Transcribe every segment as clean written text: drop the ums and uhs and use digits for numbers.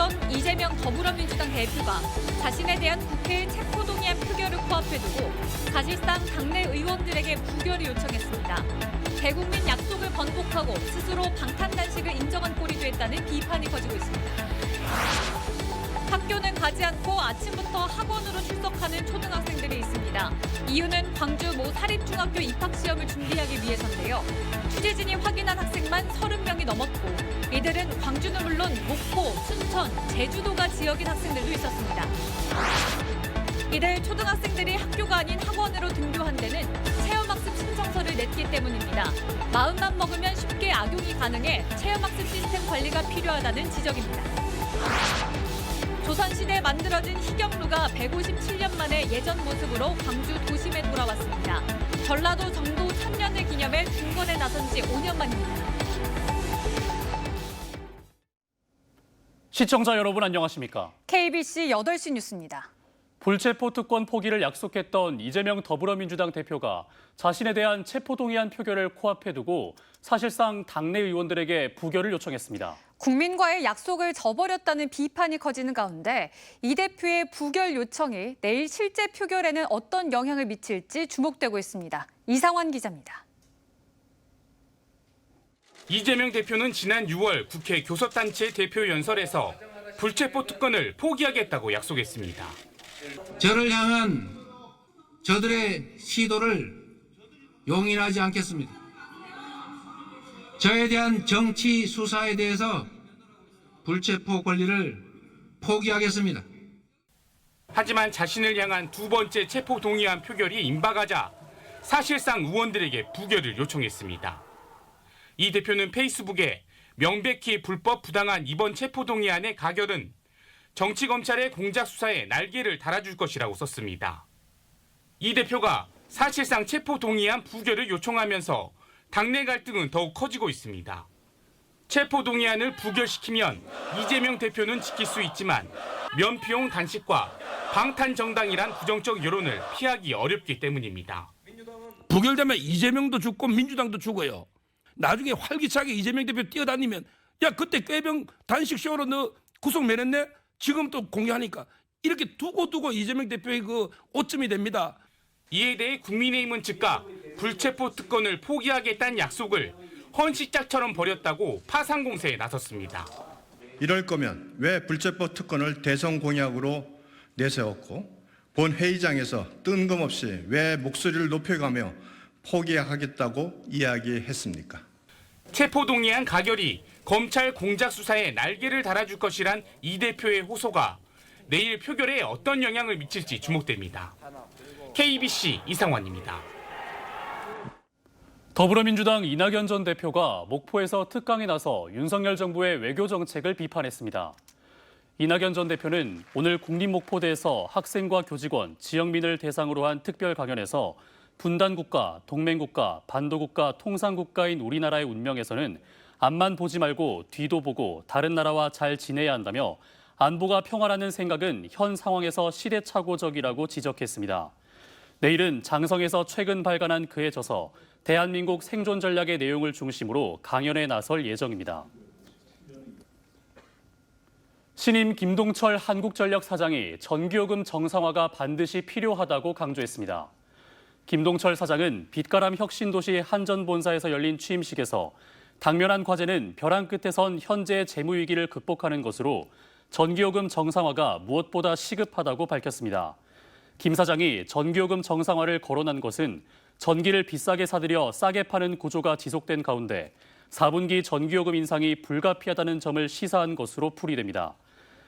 있던 이재명 더불어민주당 대표가 자신에 대한 국회의 체포동의안 표결을 코앞에 두고 사실상 당내 의원들에게 부결을 요청했습니다. 대국민 약속을 번복하고 스스로 방탄단식을 인정한 꼴이 됐다는 비판이 커지고 있습니다. 학교는 가지 않고 아침부터 학원으로 출석하는 초등학생들이 있습니다. 이유는 광주 모 사립중학교 입학시험을 준비하기 위해서인데요. 취재진이 확인한 학생만 30명이 넘었고 이들은 광주는 물론 목포, 순천, 제주도가 지역인 학생들도 있었습니다. 이들 초등학생들이 학교가 아닌 학원으로 등교한 데는 체험학습 신청서를 냈기 때문입니다. 마음만 먹으면 쉽게 악용이 가능해 체험학습 시스템 관리가 필요하다는 지적입니다. 조선시대에 만들어진 희경루가 157년 만에 예전 모습으로 광주 도심에 돌아왔습니다. 전라도 정도 1000년을 기념해 중건에 나선 지 5년 만입니다. 시청자 여러분 안녕하십니까? KBC 8시 뉴스입니다. 불체포 특권 포기를 약속했던 이재명 더불어민주당 대표가 자신에 대한 체포동의안 표결을 코앞에 두고 사실상 당내 의원들에게 부결을 요청했습니다. 국민과의 약속을 저버렸다는 비판이 커지는 가운데 이 대표의 부결 요청이 내일 실제 표결에는 어떤 영향을 미칠지 주목되고 있습니다. 이상환 기자입니다. 이재명 대표는 지난 6월 국회 교섭단체 대표 연설에서 불체포 특권을 포기하겠다고 약속했습니다. 저를 향한 저들의 시도를 용인하지 않겠습니다. 저에 대한 정치 수사에 대해서 불체포 권리를 포기하겠습니다. 하지만 자신을 향한 두 번째 체포 동의안 표결이 임박하자 사실상 의원들에게 부결을 요청했습니다. 이 대표는 페이스북에 명백히 불법 부당한 이번 체포 동의안의 가결은 정치검찰의 공작 수사에 날개를 달아줄 것이라고 썼습니다. 이 대표가 사실상 체포 동의안 부결을 요청하면서 당내 갈등은 더욱 커지고 있습니다. 체포 동의안을 부결시키면 이재명 대표는 지킬 수 있지만 면피용 단식과 방탄 정당이란 부정적 여론을 피하기 어렵기 때문입니다. 부결되면 이재명도 죽고 민주당도 죽어요. 나중에 활기차게 이재명 대표 뛰어다니면 야 그때 꾀병 단식쇼로 너 구속면했네? 지금 또 공개하니까 이렇게 두고 이재명 대표의 그 오점이 됩니다. 이에 대해 국민의힘은 즉각 불체포 특권을 포기하겠다는 약속을 헌시짝처럼 버렸다고 파상 공세에 나섰습니다. 이럴 거면 왜 불체포 특권을 대선 공약으로 내세웠고 본 회의장에서 뜬금없이 왜 목소리를 높여가며 포기하겠다고 이야기했습니까? 체포동의안 가결이 검찰 공작 수사에 날개를 달아줄 것이란 이 대표의 호소가 내일 표결에 어떤 영향을 미칠지 주목됩니다. KBC 이상환입니다. 더불어민주당 이낙연 전 대표가 목포에서 특강에 나서 윤석열 정부의 외교 정책을 비판했습니다. 이낙연 전 대표는 오늘 국립목포대에서 학생과 교직원, 지역민을 대상으로 한 특별 강연에서 분단국가, 동맹국가, 반도국가, 통상국가인 우리나라의 운명에서는 앞만 보지 말고 뒤도 보고 다른 나라와 잘 지내야 한다며 안보가 평화라는 생각은 현 상황에서 시대착오적이라고 지적했습니다. 내일은 장성에서 최근 발간한 그의 저서 대한민국 생존 전략의 내용을 중심으로 강연에 나설 예정입니다. 신임 김동철 한국전력 사장이 전기요금 정상화가 반드시 필요하다고 강조했습니다. 김동철 사장은 빛가람 혁신도시 한전본사에서 열린 취임식에서 당면한 과제는 벼랑 끝에 선 현재의 재무위기를 극복하는 것으로 전기요금 정상화가 무엇보다 시급하다고 밝혔습니다. 김 사장이 전기요금 정상화를 거론한 것은 전기를 비싸게 사들여 싸게 파는 구조가 지속된 가운데 4분기 전기요금 인상이 불가피하다는 점을 시사한 것으로 풀이됩니다.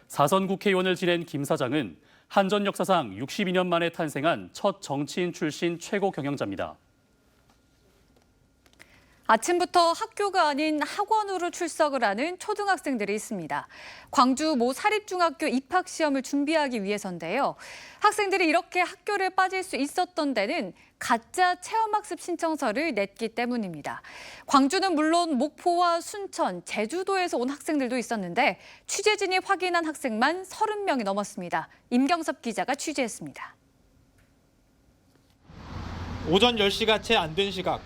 4선 국회의원을 지낸 김 사장은 한전 역사상 62년 만에 탄생한 첫 정치인 출신 최고 경영자입니다. 아침부터 학교가 아닌 학원으로 출석을 하는 초등학생들이 있습니다. 광주 모 사립중학교 입학시험을 준비하기 위해서인데요. 학생들이 이렇게 학교를 빠질 수 있었던 데는 가짜 체험학습 신청서를 냈기 때문입니다. 광주는 물론 목포와 순천, 제주도에서 온 학생들도 있었는데 취재진이 확인한 학생만 30명이 넘었습니다. 임경섭 기자가 취재했습니다. 오전 10시가 채 안 된 시각.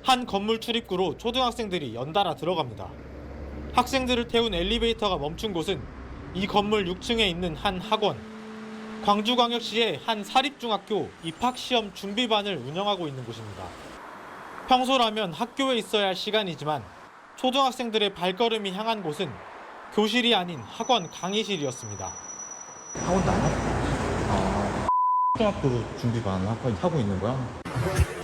한 건물 출입구로 초등학생들이 연달아 들어갑니다. 학생들을 태운 엘리베이터가 멈춘 곳은 이 건물 6층에 있는 한 학원. 광주광역시의 한 사립중학교 입학시험 준비반을 운영하고 있는 곳입니다. 평소라면 학교에 있어야 할 시간이지만 초등학생들의 발걸음이 향한 곳은 교실이 아닌 학원 강의실이었습니다. 학원도 안 하고? 초등학교 준비반 하고 있는 거야?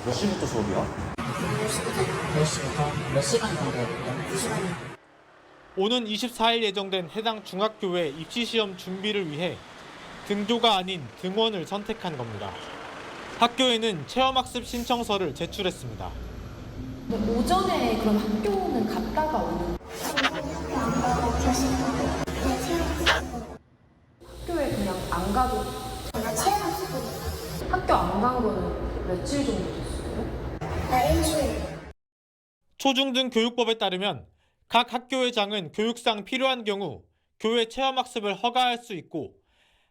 몇 시부터 수업이야? 10시부터 몇 시간 정도 해요? 2시간. 오는 24일 예정된 해당 중학교의 입시시험 준비를 위해 등교가 아닌 등원을 선택한 겁니다. 학교에는 체험학습 신청서를 제출했습니다. 오전에 그럼 학교는 갔다가 오는 학교에 그냥 안 가도 학교 안 간 거는 며칠 정도 됐어요? 일주일. 초중등 교육법에 따르면 각 학교회장은 교육상 필요한 경우 교회 체험학습을 허가할 수 있고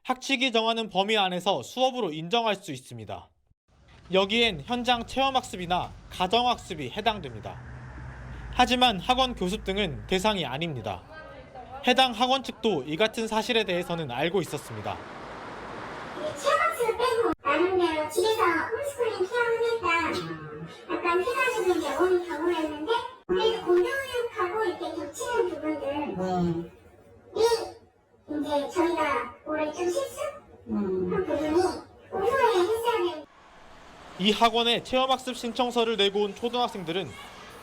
학칙이 정하는 범위 안에서 수업으로 인정할 수 있습니다. 여기엔 현장 체험학습이나 가정학습이 해당됩니다. 하지만 학원 교습 등은 대상이 아닙니다. 해당 학원 측도 이 같은 사실에 대해서는 알고 있었습니다. 체험학습을 빼고 나름대로 집에서 홈스쿨링 체험하겠다 약간 해가지고 이제 온 경우였는데 그래서 공교육하고 이렇게 겹치는 부분들이 이제 저희가 올해 좀 실수한 부분이 오후에 했어야 되는. 이 학원에 체험학습 신청서를 내고 온 초등학생들은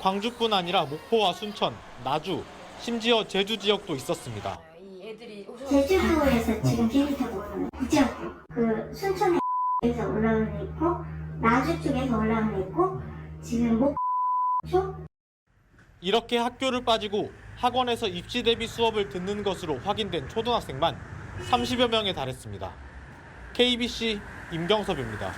광주뿐 아니라 목포와 순천, 나주, 심지어 제주 지역도 있었습니다. 제주도에서 지금 비행기 타고 오는 국제학교, 그 순천에서 올라오는 애 있고 나주 쪽에서 올라오는 애 있고 지금 목포. 이렇게 학교를 빠지고 학원에서 입시 대비 수업을 듣는 것으로 확인된 초등학생만 30여 명에 달했습니다. KBC 임경섭입니다.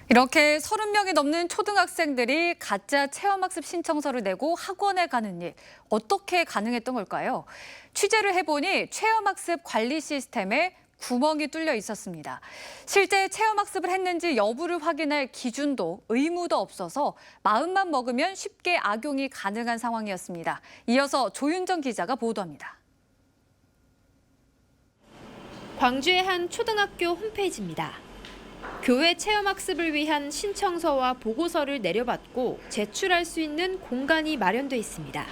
이렇게 30명이 넘는 초등학생들이 가짜 체험학습 신청서를 내고 학원에 가는 일, 어떻게 가능했던 걸까요? 취재를 해보니 체험학습 관리 시스템에 구멍이 뚫려 있었습니다. 실제 체험학습을 했는지 여부를 확인할 기준도 의무도 없어서 마음만 먹으면 쉽게 악용이 가능한 상황이었습니다. 이어서 조윤정 기자가 보도합니다. 광주의 한 초등학교 홈페이지입니다. 교회 체험학습을 위한 신청서와 보고서를 내려받고 제출할 수 있는 공간이 마련돼 있습니다.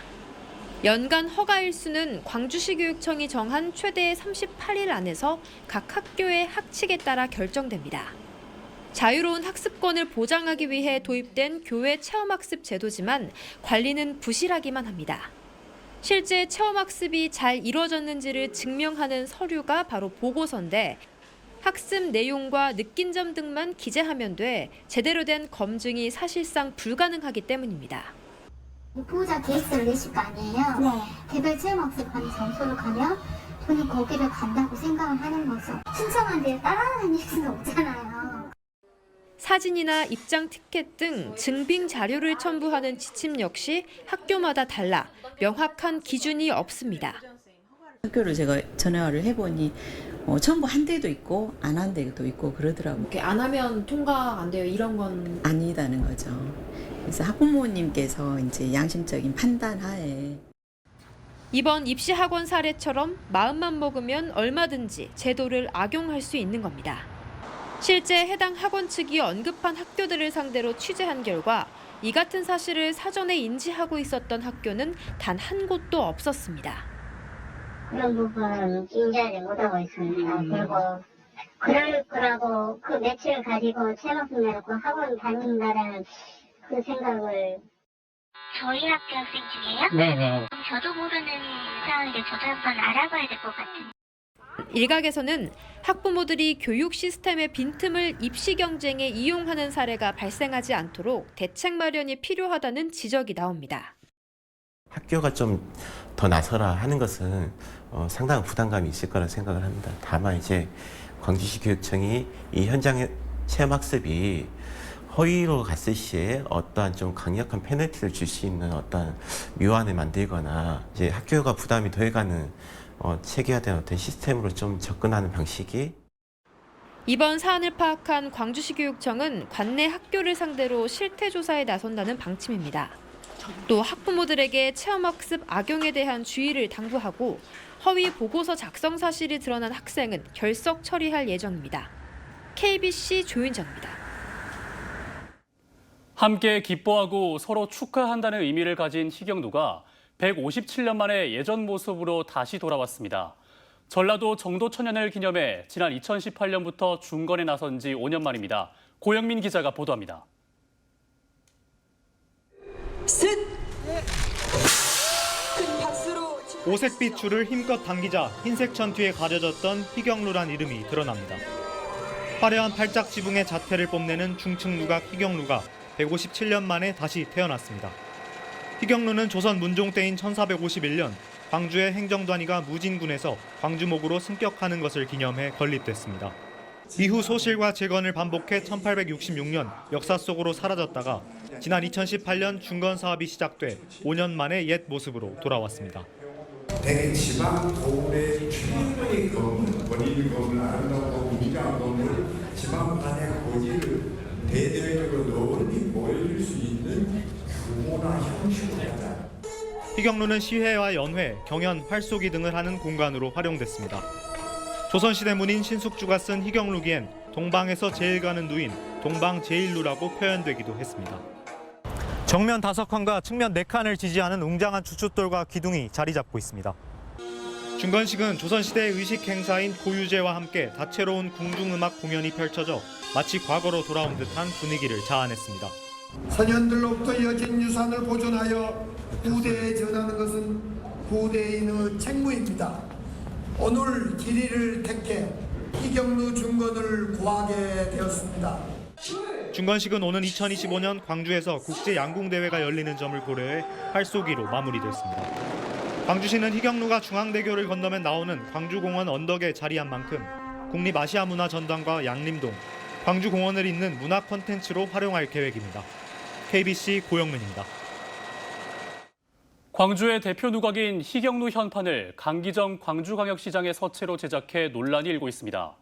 연간 허가 일수는 광주시 교육청이 정한 최대 38일 안에서 각 학교의 학칙에 따라 결정됩니다. 자유로운 학습권을 보장하기 위해 도입된 교회 체험학습 제도지만 관리는 부실하기만 합니다. 실제 체험학습이 잘 이루어졌는지를 증명하는 서류가 바로 보고서인데 학습 내용과 느낀 점 등만 기재하면 돼 제대로 된 검증이 사실상 불가능하기 때문입니다. 보호자 계획서를 내실 거 아니에요? 네. 개별 체험학습하는 장소로 가면 저는 거기를 간다고 생각을 하는 거죠. 신청한데 따라하는 일은 없잖아요. 사진이나 입장 티켓 등 증빙 자료를 첨부하는 지침 역시 학교마다 달라 명확한 기준이 없습니다. 학교를 제가 전화를 해보니 첨부한 데도 있고 안 한 데도 있고 그러더라고요. 이렇게 안 하면 통과 안 돼요. 이런 건 아니다는 거죠. 그래서 학부모님께서 이제 양심적인 판단하에 이번 입시학원 사례처럼 마음만 먹으면 얼마든지 제도를 악용할 수 있는 겁니다. 실제 해당 학원 측이 언급한 학교들을 상대로 취재한 결과 이 같은 사실을 사전에 인지하고 있었던 학교는 단 한 곳도 없었습니다. 그런 부분 인지하지 못하고 있습니다. 그리고 그럴 거라고 그 매체를 가지고 체험학습 내놓고 학원 다닌다는 그 생각을. 저희 학교 학생 중에요? 네네. 저도 모르는 상황인데 저도 한번 알아봐야 될 것 같은데. 일각에서는 학부모들이 교육 시스템의 빈틈을 입시 경쟁에 이용하는 사례가 발생하지 않도록 대책 마련이 필요하다는 지적이 나옵니다. 학교가 좀 더 나서라 하는 것은 상당한 부담감이 있을 거라 생각을 합니다. 다만 이제 광주시 교육청이 이 현장 체험학습이 허위로 갔을 시에 어떠한 좀 강력한 페널티를 줄 수 있는 어떠한 묘안을 만들거나 이제 학교가 부담이 더해가는 체계화된 어떤 시스템으로 좀 접근하는 방식이. 이번 사안을 파악한 광주시 교육청은 관내 학교를 상대로 실태 조사에 나선다는 방침입니다. 또 학부모들에게 체험학습 악용에 대한 주의를 당부하고 허위 보고서 작성 사실이 드러난 학생은 결석 처리할 예정입니다. KBC 조윤정입니다. 함께 기뻐하고 서로 축하한다는 의미를 가진 희경루가 157년 만에 예전 모습으로 다시 돌아왔습니다. 전라도 정도천년을 기념해 지난 2018년부터 중건에 나선 지 5년 만입니다. 고영민 기자가 보도합니다. 오색빛 줄을 힘껏 당기자 흰색 천뒤에 가려졌던 희경루란 이름이 드러납니다. 화려한 팔짝 지붕의 자태를 뽐내는 중층루각 희경루가 157년 만에 다시 태어났습니다. 희경루는 조선 문종 때인 1451년 광주의 행정단위가 무진군에서 광주목으로 승격하는 것을 기념해 건립됐습니다. 이후 소실과 재건을 반복해 1866년 역사 속으로 사라졌다가 지난 2018년 중건 사업이 시작돼 5년 만에 옛 모습으로 돌아왔습니다. 대개 지방 도읍의 최고의 건물, 버리는 건물, 아름다운 웅장한 건물, 지방간의 고지를 대대적으로 널리 보여줄 수 있는 규모나 형식으로 하자. 희경루는 시회와 연회, 경연, 활쏘기 등을 하는 공간으로 활용됐습니다. 조선시대 문인 신숙주가 쓴 희경루기엔 동방에서 제일 가는 누인, 동방제일루라고 표현되기도 했습니다. 정면 5칸과 측면 4칸을 지지하는 웅장한 주춧돌과 기둥이 자리 잡고 있습니다. 중건식은 조선시대의 의식 행사인 고유제와 함께 다채로운 궁중음악 공연이 펼쳐져 마치 과거로 돌아온 듯한 분위기를 자아냈습니다. 선현들로부터 이어진 유산을 보존하여 후대에 전하는 것은 후대인의 책무입니다. 오늘 길이를 택해 희경루 중건을 구하게 되었습니다. 중건식은 오는 2025년 광주에서 국제 양궁대회가 열리는 점을 고려해 활쏘기로 마무리됐습니다. 광주시는 희경루가 중앙대교를 건너면 나오는 광주공원 언덕에 자리한 만큼 국립아시아문화전당과 양림동, 광주공원을 잇는 문화 콘텐츠로 활용할 계획입니다. KBC 고영민입니다. 광주의 대표 누각인 희경루 현판을 강기정 광주광역시장의 서체로 제작해 논란이 일고 있습니다.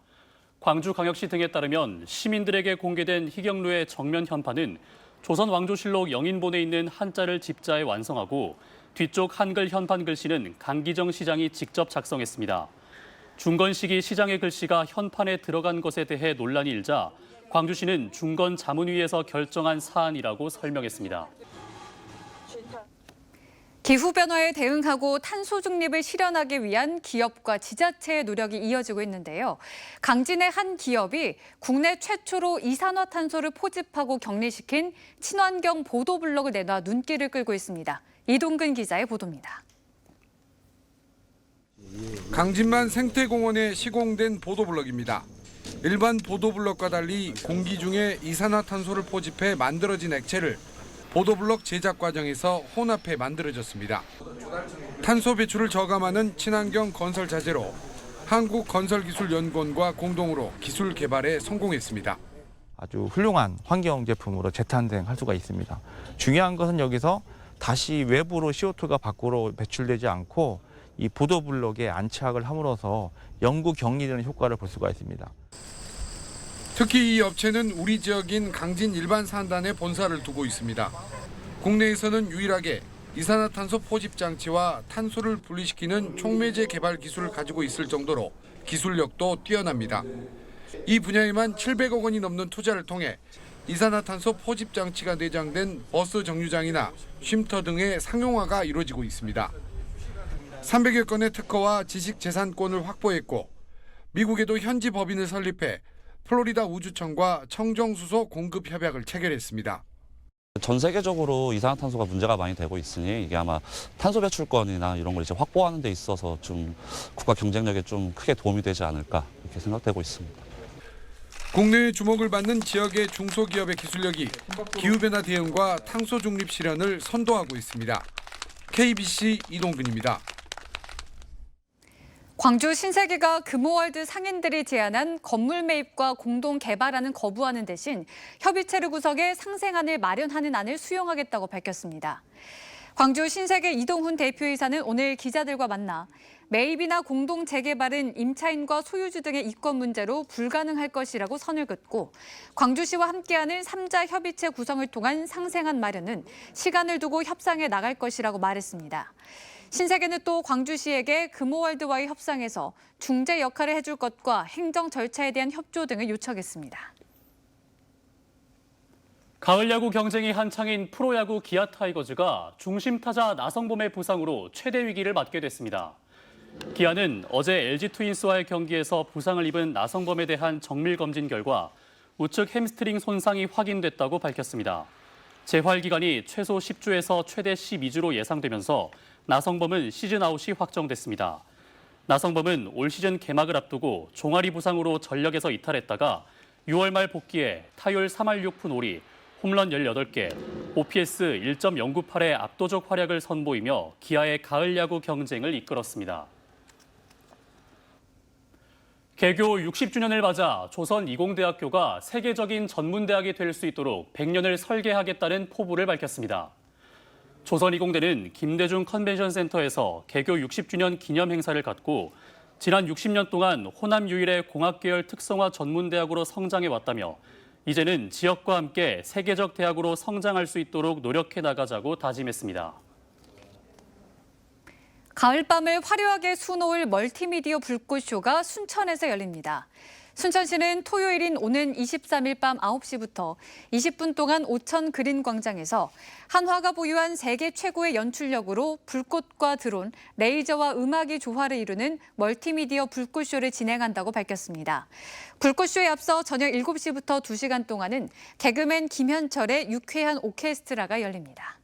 광주광역시 등에 따르면 시민들에게 공개된 희경루의 정면 현판은 조선왕조실록 영인본에 있는 한자를 집자해 완성하고 뒤쪽 한글 현판 글씨는 강기정 시장이 직접 작성했습니다. 중건 시기 시장의 글씨가 현판에 들어간 것에 대해 논란이 일자 광주시는 중건 자문위에서 결정한 사안이라고 설명했습니다. 기후변화에 대응하고 탄소 중립을 실현하기 위한 기업과 지자체의 노력이 이어지고 있는데요. 강진의 한 기업이 국내 최초로 이산화탄소를 포집하고 격리시킨 친환경 보도블럭을 내놔 눈길을 끌고 있습니다. 이동근 기자의 보도입니다. 강진만 생태공원에 시공된 보도블럭입니다. 일반 보도블럭과 달리 공기 중에 이산화탄소를 포집해 만들어진 액체를 보도블럭 제작 과정에서 혼합해 만들어졌습니다. 탄소 배출을 저감하는 친환경 건설 자재로 한국건설기술연구원과 공동으로 기술 개발에 성공했습니다. 아주 훌륭한 환경 제품으로 재탄생할 수가 있습니다. 중요한 것은 여기서 다시 외부로 CO2가 밖으로 배출되지 않고 이 보도블럭에 안착을 함으로써 영구 격리되는 효과를 볼 수가 있습니다. 특히 이 업체는 우리 지역인 강진 일반 산단에 본사를 두고 있습니다. 국내에서는 유일하게 이산화탄소 포집 장치와 탄소를 분리시키는 촉매제 개발 기술을 가지고 있을 정도로 기술력도 뛰어납니다. 이 분야에만 700억 원이 넘는 투자를 통해 이산화탄소 포집 장치가 내장된 버스 정류장이나 쉼터 등의 상용화가 이루어지고 있습니다. 300여 건의 특허와 지식재산권을 확보했고 미국에도 현지 법인을 설립해 플로리다 우주청과 청정수소 공급 협약을 체결했습니다. 전 세계적으로 이산화탄소가 문제가 많이 되고 있으니 이게 아마 탄소 배출권이나 이런 걸 이제 확보하는 데 있어서 좀 국가 경쟁력에 좀 크게 도움이 되지 않을까 이렇게 생각되고 있습니다. 국내에 주목을 받는 지역의 중소기업의 기술력이 기후변화 대응과 탄소 중립 실현을 선도하고 있습니다. KBC 이동근입니다. 광주 신세계가 금호월드 상인들이 제안한 건물 매입과 공동 개발안은 거부하는 대신 협의체를 구성해 상생안을 마련하는 안을 수용하겠다고 밝혔습니다. 광주 신세계 이동훈 대표이사는 오늘 기자들과 만나 매입이나 공동 재개발은 임차인과 소유주 등의 이권 문제로 불가능할 것이라고 선을 긋고 광주시와 함께하는 3자 협의체 구성을 통한 상생안 마련은 시간을 두고 협상해 나갈 것이라고 말했습니다. 신세계는 또 광주시에게 금호월드와의 협상에서 중재 역할을 해줄 것과 행정 절차에 대한 협조 등을 요청했습니다. 가을 야구 경쟁이 한창인 프로야구 기아 타이거즈가 중심 타자 나성범의 부상으로 최대 위기를 맞게 됐습니다. 기아는 어제 LG 트윈스와의 경기에서 부상을 입은 나성범에 대한 정밀 검진 결과 우측 햄스트링 손상이 확인됐다고 밝혔습니다. 재활 기간이 최소 10주에서 최대 12주로 예상되면서 나성범은 시즌 아웃이 확정됐습니다. 나성범은 올 시즌 개막을 앞두고 종아리 부상으로 전력에서 이탈했다가 6월 말 복귀에 타율 3할 6푼 5리, 홈런 18개, OPS 1.098의 압도적 활약을 선보이며 기아의 가을 야구 경쟁을 이끌었습니다. 개교 60주년을 맞아 조선이공대학교가 세계적인 전문대학이 될 수 있도록 100년을 설계하겠다는 포부를 밝혔습니다. 조선이공대는 김대중 컨벤션 센터에서 개교 60주년 기념 행사를 갖고 지난 60년 동안 호남 유일의 공학계열 특성화 전문대학으로 성장해 왔다며 이제는 지역과 함께 세계적 대학으로 성장할 수 있도록 노력해 나가자고 다짐했습니다. 가을밤을 화려하게 수놓을 멀티미디어 불꽃쇼가 순천에서 열립니다. 순천시는 토요일인 오는 23일 밤 9시부터 20분 동안 오천 그린 광장에서 한화가 보유한 세계 최고의 연출력으로 불꽃과 드론, 레이저와 음악이 조화를 이루는 멀티미디어 불꽃쇼를 진행한다고 밝혔습니다. 불꽃쇼에 앞서 저녁 7시부터 2시간 동안은 개그맨 김현철의 유쾌한 오케스트라가 열립니다.